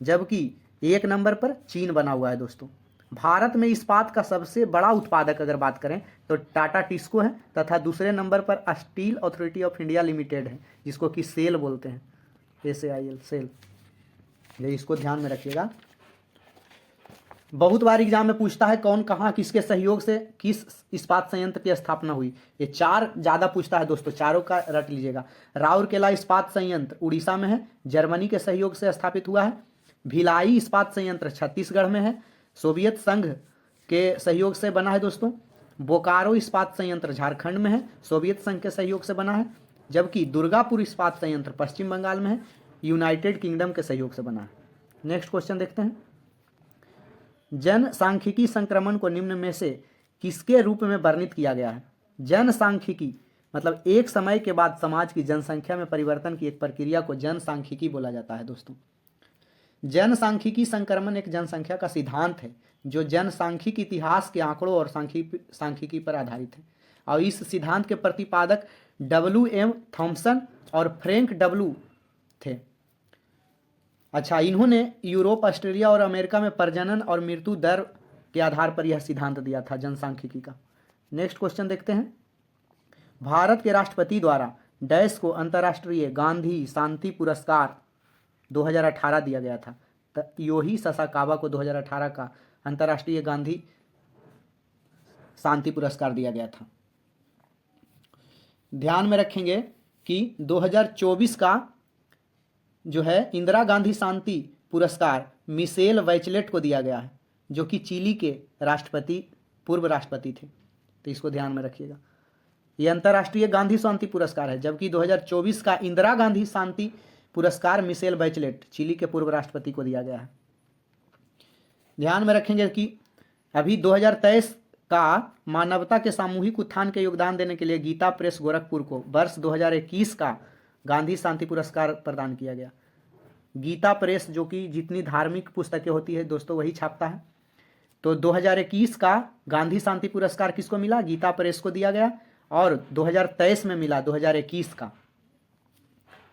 S1: जबकि 1 नंबर पर चीन बना हुआ है दोस्तों। भारत में इस्पात का सबसे बड़ा उत्पादक अगर बात करें तो टाटा टिस्को है, तथा दूसरे नंबर पर steel authority of India limited है, जिसको कि सेल बोलते हैं, SAIL, सेल। ये इसको ध्यान में रखिएगा। बहुत बार एग्जाम में पूछता है कौन कहाँ किसके सहयोग से किस इस्पात संयंत्र की स्थापना हुई। ये 4 ज़्यादा पूछता है दोस्तों, चारों का रट लीजिएगा। राउरकेला इस्पात संयंत्र उड़ीसा में है, जर्मनी के सहयोग से स्थापित हुआ है। भिलाई इस्पात संयंत्र छत्तीसगढ़ में है, सोवियत संघ के सहयोग से बना है दोस्तों। बोकारो इस्पात संयंत्र झारखंड में है, सोवियत संघ के सहयोग से बना है। जबकि दुर्गापुर इस्पात संयंत्र पश्चिम बंगाल में है, यूनाइटेड किंगडम के सहयोग से बना है। नेक्स्ट क्वेश्चन देखते हैं। जनसांख्यिकी संक्रमण को निम्न में से किसके रूप में वर्णित किया गया है? जनसांख्यिकी मतलब एक समय के बाद समाज की जनसंख्या में परिवर्तन की एक प्रक्रिया को जनसांख्यिकी बोला जाता है दोस्तों। जनसांख्यिकी संक्रमण एक जनसंख्या का सिद्धांत है जो जनसांख्यिकी इतिहास के आंकड़ों और सांख्यिकी पर आधारित है, और इस सिद्धांत के प्रतिपादक WM थॉम्सन और फ्रैंक W थे। अच्छा, इन्होंने यूरोप, ऑस्ट्रेलिया और अमेरिका में प्रजनन और मृत्यु दर के आधार पर यह सिद्धांत दिया था जनसांख्यिकी का। नेक्स्ट क्वेश्चन देखते हैं। भारत के राष्ट्रपति द्वारा डैश को अंतर्राष्ट्रीय गांधी शांति पुरस्कार 2018 दिया गया था। योही ससाकावा को 2018 का अंतर्राष्ट्रीय गांधी शांति पुरस्कार दिया गया था। ध्यान में रखेंगे कि 2024 का जो है इंदिरा गांधी शांति पुरस्कार मिशेल बैचलेट को दिया गया है, जो कि चिली के पूर्व राष्ट्रपति थे। तो इसको ध्यान में रखिएगा। ये अंतर्राष्ट्रीय गांधी शांति पुरस्कार है, जबकि 2024 का इंदिरा गांधी शांति पुरस्कार मिशेल बैचलेट चिली के पूर्व राष्ट्रपति को दिया गया है। ध्यान में रखेंगे कि अभी 2023 का मानवता के सामूहिक उत्थान के योगदान देने के लिए गीता प्रेस गोरखपुर को वर्ष 2021 का गांधी शांति पुरस्कार प्रदान किया गया। गीता प्रेस जो कि जितनी धार्मिक पुस्तकें होती है दोस्तों वही छापता है। तो 2021 का गांधी शांति पुरस्कार किसको मिला? गीता प्रेस को दिया गया, और 2023 में मिला 2021 का।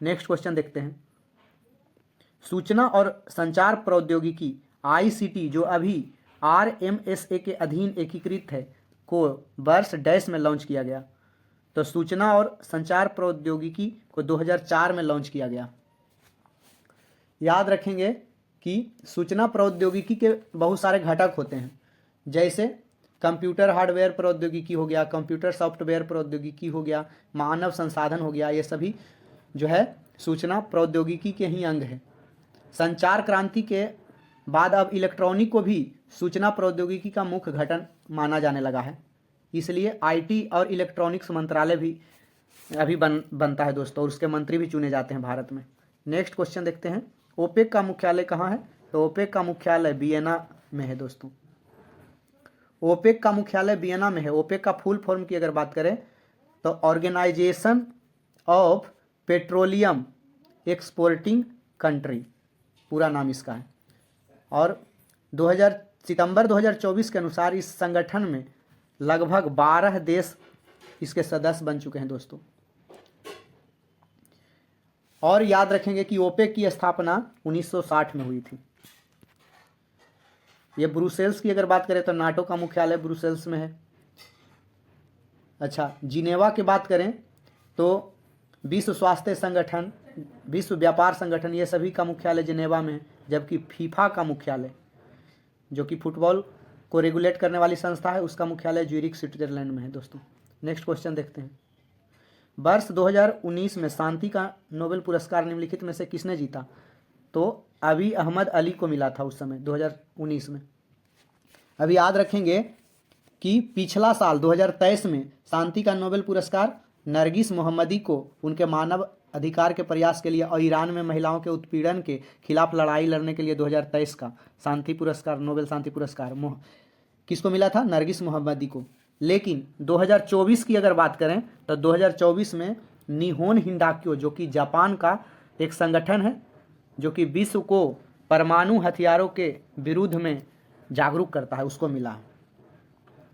S1: नेक्स्ट क्वेश्चन देखते हैं। सूचना और संचार प्रौद्योगिकी ICT जो अभी RMSA के अधीन एकीकृत है को वर्ष डैश में लॉन्च किया गया। तो सूचना और संचार प्रौद्योगिकी को 2004 में लॉन्च किया गया। याद रखेंगे कि सूचना प्रौद्योगिकी के बहुत सारे घटक होते हैं, जैसे कंप्यूटर हार्डवेयर प्रौद्योगिकी हो गया, कंप्यूटर सॉफ्टवेयर प्रौद्योगिकी हो गया, मानव संसाधन हो गया। ये सभी जो है सूचना प्रौद्योगिकी के ही अंग है। संचार क्रांति के बाद अब इलेक्ट्रॉनिक को भी सूचना प्रौद्योगिकी का मुख्य घटक माना जाने लगा है, इसलिए IT और इलेक्ट्रॉनिक्स मंत्रालय भी अभी बनता है दोस्तों, और उसके मंत्री भी चुने जाते हैं भारत में। नेक्स्ट क्वेश्चन देखते हैं। ओपेक का मुख्यालय कहाँ है? तो ओपेक का मुख्यालय वियना में है दोस्तों। ओपेक का मुख्यालय वियना में है। ओपेक का फुल फॉर्म की अगर बात करें तो Organization of Petroleum Exporting Country पूरा नाम इसका है। और 2000 सितंबर 2024 के अनुसार इस संगठन में लगभग 12 देश इसके सदस्य बन चुके हैं दोस्तों। और याद रखेंगे कि ओपेक की स्थापना 1960 में हुई थी। ये ब्रुसेल्स की अगर बात करें तो नाटो का मुख्यालय ब्रुसेल्स में है। अच्छा, जिनेवा की बात करें तो विश्व स्वास्थ्य संगठन, विश्व व्यापार संगठन, ये सभी का मुख्यालय जिनेवा में है। जबकि फीफा का मुख्यालय, जो कि फुटबॉल को रेगुलेट करने वाली संस्था है, उसका मुख्यालय ज्यूरिख स्विट्जरलैंड में है दोस्तों। नेक्स्ट क्वेश्चन देखते हैं। वर्ष 2019 में शांति का नोबेल पुरस्कार निम्नलिखित में से किसने जीता? तो अभी अहमद अली को मिला था उस समय 2019 में। अभी याद रखेंगे कि पिछला साल 2023 में शांति का नोबेल पुरस्कार नरगिस मोहम्मदी को उनके मानव अधिकार के प्रयास के लिए और ईरान में महिलाओं के उत्पीड़न के खिलाफ लड़ाई लड़ने के लिए 2023 का शांति पुरस्कार, नोबेल शांति पुरस्कार किसको मिला था? नरगिस मोहम्मदी को। लेकिन 2024 की अगर बात करें तो 2024 में निहोन हिंडाक्यो, जो कि जापान का एक संगठन है जो कि विश्व को परमाणु हथियारों के विरुद्ध में जागरूक करता है, उसको मिला है।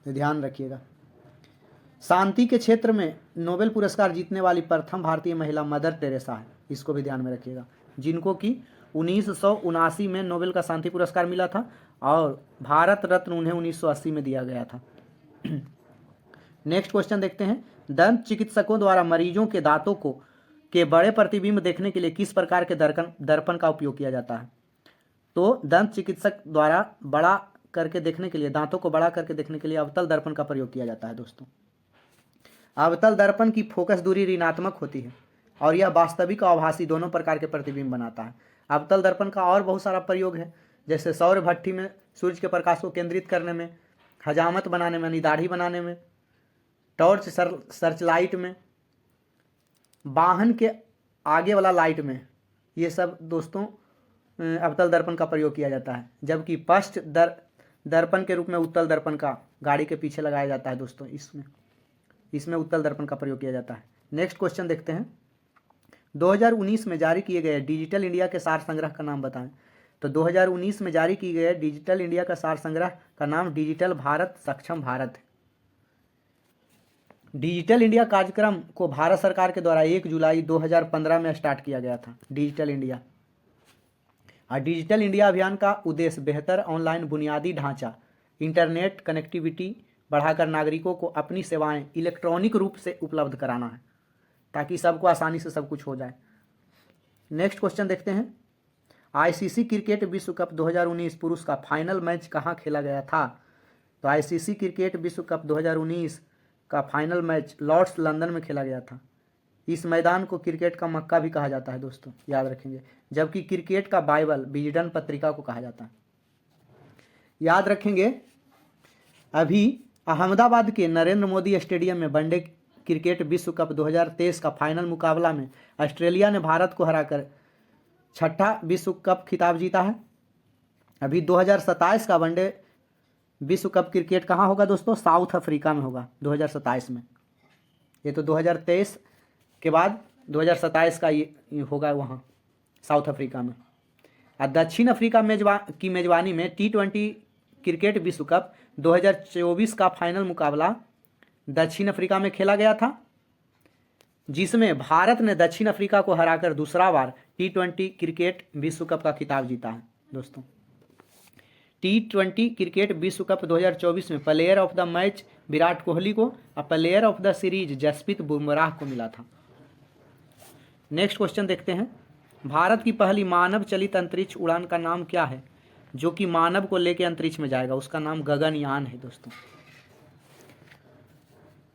S1: तो ध्यान रखिएगा। शांति के क्षेत्र में नोबेल पुरस्कार जीतने वाली प्रथम भारतीय महिला मदर टेरेसा है, इसको भी ध्यान में रखिएगा, जिनको कि 1979 में नोबेल का शांति पुरस्कार मिला था और भारत रत्न उन्हें 1980 में दिया गया था। नेक्स्ट क्वेश्चन देखते हैं। दंत चिकित्सकों द्वारा मरीजों के दांतों को के बड़े प्रतिबिंब देखने के लिए किस प्रकार के दर्पण का उपयोग किया जाता है? तो दंत चिकित्सक द्वारा बड़ा करके देखने के लिए, दांतों को बड़ा करके देखने के लिए अवतल दर्पण का प्रयोग किया जाता है दोस्तों। अवतल दर्पण की फोकस दूरी ऋणात्मक होती है और यह वास्तविक और आभासी दोनों प्रकार के प्रतिबिंब बनाता है। अवतल दर्पण का और बहुत सारा प्रयोग है, जैसे सौर भट्ठी में सूर्य के प्रकाश को केंद्रित करने में, हजामत बनाने में, दाढ़ी बनाने में, टॉर्च सर्च लाइट में, वाहन के आगे वाला लाइट में, ये सब दोस्तों अवतल दर्पण का प्रयोग किया जाता है। जबकि पश्च दर्पण के रूप में उत्तल दर्पण का गाड़ी के पीछे लगाया जाता है दोस्तों, इसमें उत्तल दर्पण का प्रयोग किया जाता है। नेक्स्ट क्वेश्चन देखते हैं। 2019 में जारी किए गए डिजिटल इंडिया के सार संग्रह का नाम बताएं। तो 2019 में जारी किए गए डिजिटल इंडिया का सार संग्रह का नाम डिजिटल भारत सक्षम भारत है। डिजिटल इंडिया कार्यक्रम को भारत सरकार के द्वारा 1 जुलाई 2015 में स्टार्ट किया गया था, डिजिटल इंडिया। और डिजिटल इंडिया अभियान का उद्देश्य बेहतर ऑनलाइन बुनियादी ढांचा, इंटरनेट कनेक्टिविटी बढ़ाकर नागरिकों को अपनी सेवाएं इलेक्ट्रॉनिक रूप से उपलब्ध कराना है, ताकि सबको आसानी से सब कुछ हो जाए। नेक्स्ट क्वेश्चन देखते हैं। आईसीसी क्रिकेट विश्व कप 2019 पुरुष का फाइनल मैच कहाँ खेला गया था? तो आईसीसी क्रिकेट विश्व कप 2019 का फाइनल मैच लॉर्ड्स लंदन में खेला गया था। इस मैदान को क्रिकेट का मक्का भी कहा जाता है दोस्तों, याद रखेंगे। जबकि क्रिकेट का बाइबल विजडन पत्रिका को कहा जाता है। याद रखेंगे, अभी अहमदाबाद के नरेंद्र मोदी स्टेडियम में वनडे क्रिकेट विश्व कप 2023 का फाइनल मुकाबला में ऑस्ट्रेलिया ने भारत को हराकर छठा विश्व कप खिताब जीता है। अभी 2027 का वनडे विश्व कप क्रिकेट कहाँ होगा दोस्तों? साउथ अफ्रीका में होगा 2027 में। ये तो 2023 के बाद 2027 का ये होगा वहाँ साउथ अफ्रीका में। और दक्षिण अफ्रीका की मेजबानी में T20 क्रिकेट विश्व कप 2024 का फाइनल मुकाबला दक्षिण अफ्रीका में खेला गया था, जिसमें भारत ने दक्षिण अफ्रीका को हराकर दूसरा बार T20 क्रिकेट विश्व कप का खिताब जीता है दोस्तों। T20 क्रिकेट विश्व कप 2024 में player of the match Virat Kohli को और player of the series Jasprit Bumrah को मिला था। नेक्स्ट क्वेश्चन देखते हैं। भारत की पहली मानव चलित अंतरिक्ष उड़ान का नाम क्या है, जो कि मानव को लेकर अंतरिक्ष में जाएगा? उसका नाम गगनयान है दोस्तों।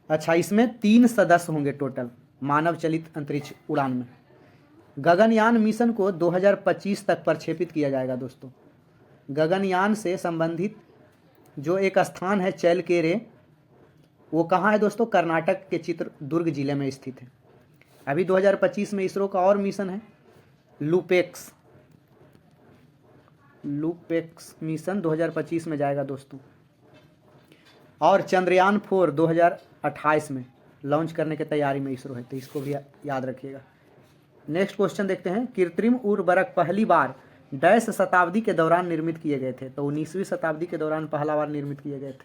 S1: अच्छा, इसमें 3 सदस्य होंगे टोटल मानव चलित अंतरिक्ष उड़ान में। गगनयान मिशन को 2025 तक प्रक्षेपित किया जाएगा दोस्तों। गगनयान से संबंधित जो एक स्थान है चैलकेरे, वो कहाँ है दोस्तों? कर्नाटक के चित्रदुर्ग जिले में स्थित है। अभी 2025 में इसरो का और मिशन है लूपेक्स मिशन 2025 में जाएगा दोस्तों। और चंद्रयान 4 2028 में लॉन्च करने की तैयारी में इसरो है, तो इसको भी याद रखिएगा। नेक्स्ट क्वेश्चन देखते हैं, कृत्रिम उर्वरक पहली बार डैश शताब्दी के दौरान निर्मित किए गए थे। तो 19वीं शताब्दी के दौरान पहला बार निर्मित किए गए थे।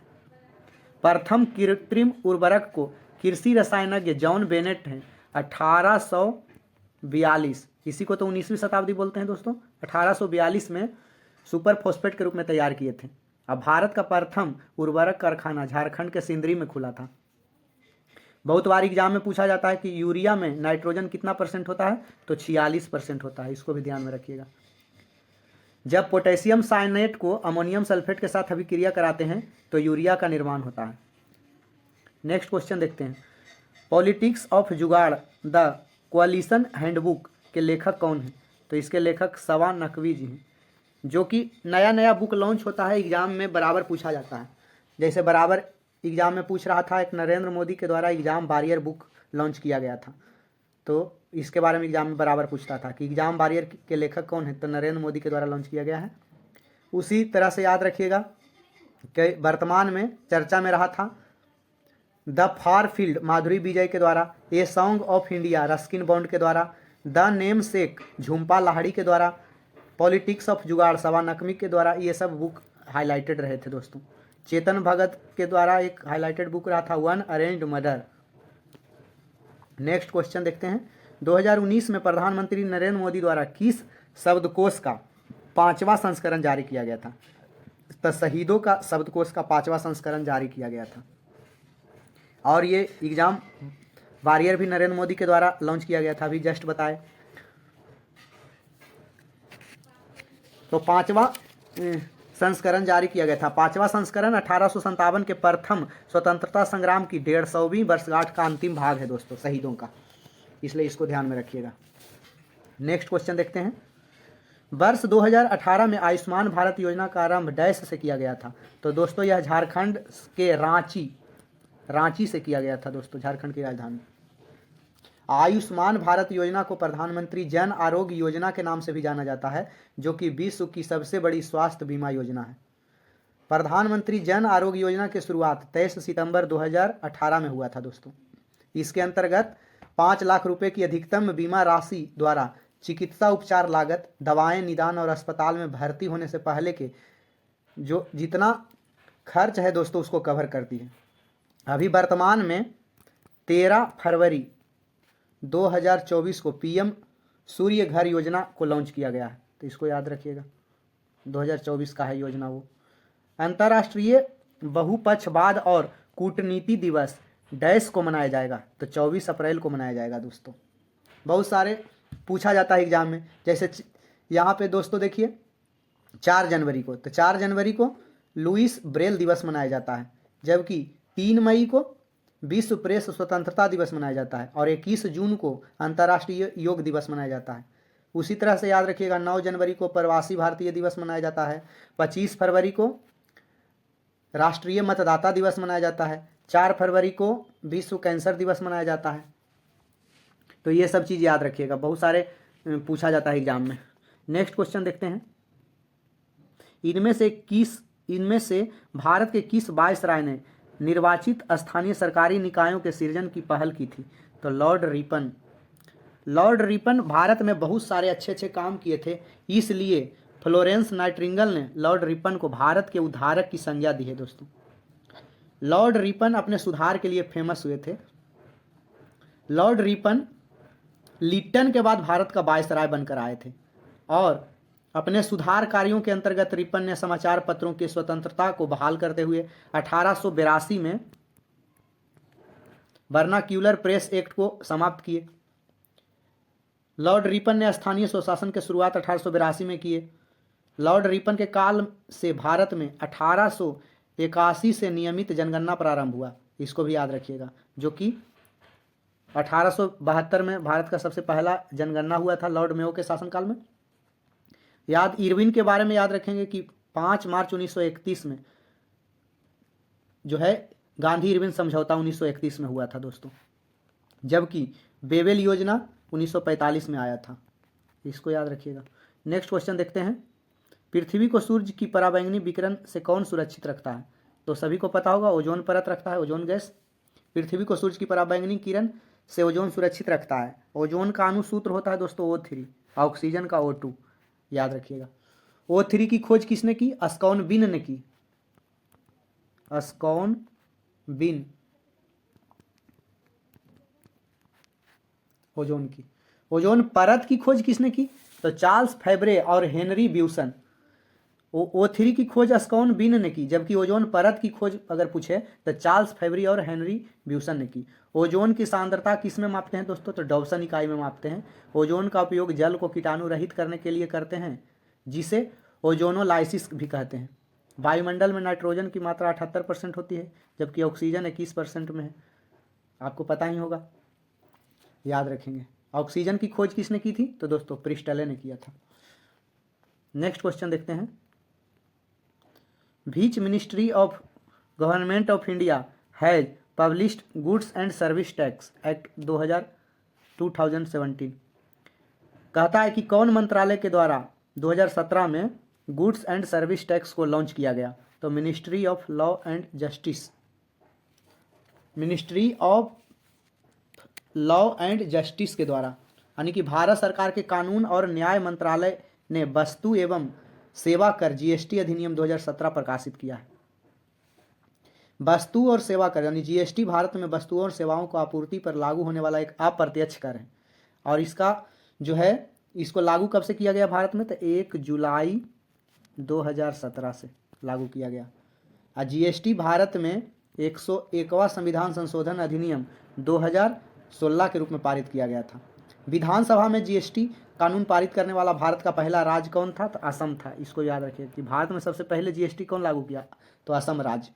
S1: प्रथम कृत्रिम उर्वरक को कृषि रसायनज्ञ जॉन बेनेट हैं 1842, इसी को तो 19वीं शताब्दी बोलते हैं दोस्तों, 1842 में सुपर फॉस्फेट के रूप में तैयार किए थे। अब भारत का प्रथम उर्वरक कारखाना झारखंड के सिंदरी में खुला था। बहुत बार एग्जाम में पूछा जाता है कि यूरिया में नाइट्रोजन कितना % होता है, तो 46% होता है, इसको भी ध्यान में रखिएगा। जब पोटेशियम साइनेट को अमोनियम सल्फेट के साथ अभिक्रिया कराते हैं तो यूरिया का निर्माण होता है। नेक्स्ट क्वेश्चन देखते हैं, पॉलिटिक्स ऑफ जुगाड़ द कोalition हैंडबुक के लेखक कौन हैं। तो इसके लेखक सवा नकवी जी हैं। जो कि नया नया बुक लॉन्च होता है एग्जाम में बराबर पूछा जाता है। जैसे बराबर एग्जाम में पूछ रहा था, एक नरेंद्र मोदी के द्वारा एग्जाम वॉरियर बुक लॉन्च किया गया था, तो इसके बारे में एग्जाम में बराबर पूछता था कि एग्जाम वॉरियर के लेखक कौन है, तो नरेंद्र मोदी के द्वारा लॉन्च किया गया है। उसी तरह से याद रखिएगा कि वर्तमान में चर्चा में रहा था द फार फील्ड माधुरी विजय के द्वारा, a song of India Ruskin bond के द्वारा, द नेम सेक झुम्पा लाहिड़ी के द्वारा, पॉलिटिक्स ऑफ जुगाड़ सवा नकवी के द्वारा, ये सब बुक हाईलाइटेड रहे थे दोस्तों। चेतन भगत के द्वारा एक हाईलाइटेड बुक रहा था one arranged murder. Next question देखते हैं, 2019 में प्रधानमंत्री नरेंद्र मोदी द्वारा किस शब्दकोश का 5वां संस्करण जारी किया गया था। तो शहीदों का शब्दकोश का 5वां संस्करण जारी किया गया था। और ये एग्जाम वॉरियर भी नरेंद्र मोदी के द्वारा लॉन्च किया गया था, अभी जस्ट बताए। तो 5वां संस्करण जारी किया गया था। 5वां संस्करण 1857 के प्रथम स्वतंत्रता संग्राम की 150वीं वर्षगांठ का अंतिम भाग है दोस्तों, शहीदों का, इसलिए इसको ध्यान में रखिएगा। नेक्स्ट क्वेश्चन देखते हैं, वर्ष 2018 में आयुष्मान भारत योजना का आरंभ डैश से किया गया था। तो दोस्तों यह झारखंड के रांची से किया गया था दोस्तों, झारखंड की राजधानी। आयुष्मान भारत योजना को प्रधानमंत्री जन आरोग्य योजना के नाम से भी जाना जाता है, जो कि विश्व की सबसे बड़ी स्वास्थ्य बीमा योजना है। प्रधानमंत्री जन आरोग्य योजना की शुरुआत 23 सितंबर 2018 में हुआ था दोस्तों। इसके अंतर्गत 5 लाख रुपए की अधिकतम बीमा राशि द्वारा चिकित्सा उपचार लागत, दवाएं, निदान और अस्पताल में भर्ती होने से पहले के जो जितना खर्च है दोस्तों उसको कवर करती है। अभी वर्तमान में 13 फरवरी 2024 को पीएम सूर्य घर योजना को लॉन्च किया गया है, तो इसको याद रखिएगा, 2024 का है योजना वो। अंतर्राष्ट्रीय बहुपक्षवाद और कूटनीति दिवस डैश को मनाया जाएगा, तो 24 अप्रैल को मनाया जाएगा दोस्तों। बहुत सारे पूछा जाता है एग्जाम में, जैसे यहाँ पे दोस्तों देखिए 4 जनवरी को, तो 4 जनवरी को लुईस ब्रेल दिवस मनाया जाता है, जबकि 3 मई को विश्व प्रेस स्वतंत्रता दिवस मनाया जाता है और 21 जून को अंतर्राष्ट्रीय योग दिवस मनाया जाता है। उसी तरह से याद रखिएगा 9 जनवरी को प्रवासी भारतीय दिवस मनाया जाता है, 25 फरवरी को राष्ट्रीय मतदाता दिवस मनाया जाता है, 4 फरवरी को विश्व कैंसर दिवस मनाया जाता है। तो ये सब चीज़ याद रखिएगा, बहुत सारे पूछा जाता है एग्जाम में। नेक्स्ट क्वेश्चन देखते हैं, इनमें से भारत के किस वायसराय ने निर्वाचित स्थानीय सरकारी निकायों के सृजन की पहल की थी। तो लॉर्ड रिपन भारत में बहुत सारे अच्छे अच्छे काम किए थे, इसलिए फ्लोरेंस नाइटिंगेल ने लॉर्ड रिपन को भारत के उद्धारक की संज्ञा दी है दोस्तों। लॉर्ड रिपन अपने सुधार के लिए फेमस हुए थे। लॉर्ड रिपन लिट्टन के बाद भारत का वायसराय बनकर आए थे और अपने सुधार कार्यों के अंतर्गत रिपन ने समाचार पत्रों की स्वतंत्रता को बहाल करते हुए 1882 में वर्नाक्यूलर प्रेस एक्ट को समाप्त किए। लॉर्ड रिपन ने स्थानीय स्वशासन की शुरुआत 1882 में किए। लॉर्ड रिपन के काल से भारत में 1881 से नियमित जनगणना प्रारंभ हुआ, इसको भी याद रखिएगा, जो कि 1872 में भारत का सबसे पहला जनगणना हुआ था लॉर्ड मेयो के शासनकाल में। इरविन के बारे में याद रखेंगे कि 5 मार्च 1931 में जो है गांधी इरविन समझौता 1931 में हुआ था दोस्तों, जबकि बेबेल योजना 1945 में आया था, इसको याद रखिएगा। नेक्स्ट क्वेश्चन देखते हैं, पृथ्वी को सूर्य की पराबैंगनी विकिरण से कौन सुरक्षित रखता है। तो सभी को पता होगा ओजोन परत रखता है, ओजोन गैस। पृथ्वी को सूर्य की पराबैंगनी किरण से ओजोन सुरक्षित रखता है। ओजोन का अणुसूत्र होता है दोस्तों O3, ऑक्सीजन का O2, याद रखिएगा। O3 की खोज किसने की? अस्कॉन बिन ने की। अस्कॉन बिन ओजोन की। ओजोन परत की खोज किसने की? तो चार्ल्स फैब्रे और हेनरी ब्यूसन। O3 की खोज अस्कॉन बिन ने की, जबकि ओजोन परत की खोज अगर पूछे तो चार्ल्स फैब्रे और हेनरी ब्यूसन ने की। ओजोन की सांद्रता किस में मापते हैं दोस्तों? तो डॉप्सन इकाई में मापते हैं। ओजोन का उपयोग जल को कीटाणु रहित करने के लिए करते हैं, जिसे ओजोनोलाइसिस भी कहते हैं। वायुमंडल में नाइट्रोजन की मात्रा 78% होती है, जबकि ऑक्सीजन 21% में है। आपको पता ही होगा, याद रखेंगे। ऑक्सीजन की खोज किसने की थी? तो दोस्तों प्रिस्टले ने किया था। नेक्स्ट क्वेश्चन देखते हैं। Which ministry of government of India has published goods and service tax act 2017। कहता है कि कौन मंत्रालय के द्वारा 2017 में गुड्स एंड सर्विस टैक्स को लॉन्च किया गया? तो ministry of law and justice. Ministry of law and justice के द्वारा, यानी कि भारत सरकार के कानून और न्याय मंत्रालय ने वस्तु एवं सेवा कर जीएसटी अधिनियम 2017 प्रकाशित किया है। वस्तु और सेवा कर यानी जीएसटी भारत में वस्तुओं और सेवाओं को आपूर्ति पर लागू होने वाला एक अप्रत्यक्ष कर है, और इसका जो है इसको लागू कब से किया गया भारत में? तो 1 जुलाई 2017 से लागू किया गया। और जीएसटी भारत में 101वां संविधान संशोधन अधिनियम 2016 के रूप में पारित किया गया था। विधानसभा में जीएसटी कानून पारित करने वाला भारत का पहला राज्य कौन था? तो असम था। इसको याद रखिए कि भारत में सबसे पहले जीएसटी कौन लागू किया? तो असम राज्य।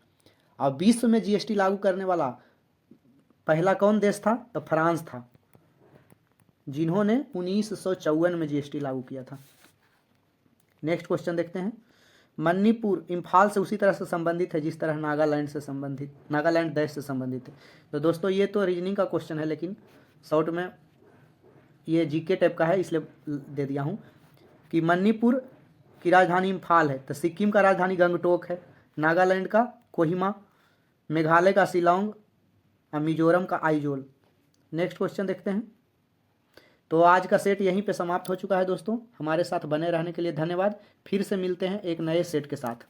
S1: और विश्व में जीएसटी लागू करने वाला पहला कौन देश था? तो फ्रांस था, जिन्होंने 1954 में जीएसटी लागू किया था। नेक्स्ट क्वेश्चन देखते हैं। मणिपुर इम्फाल से उसी तरह से संबंधित है जिस तरह नागालैंड देश से संबंधित है। तो दोस्तों ये तो रीजनिंग का क्वेश्चन है, लेकिन शॉर्ट में ये जीके टाइप का है, इसलिए दे दिया हूँ कि मणिपुर की राजधानी इम्फाल है, तो सिक्किम का राजधानी गंगटोक है, नागालैंड का कोहिमा, मेघालय का शिलांग और मिजोरम का आइजोल। नेक्स्ट क्वेश्चन देखते हैं। तो आज का सेट यहीं पे समाप्त हो चुका है दोस्तों। हमारे साथ बने रहने के लिए धन्यवाद। फिर से मिलते हैं एक नए सेट के साथ।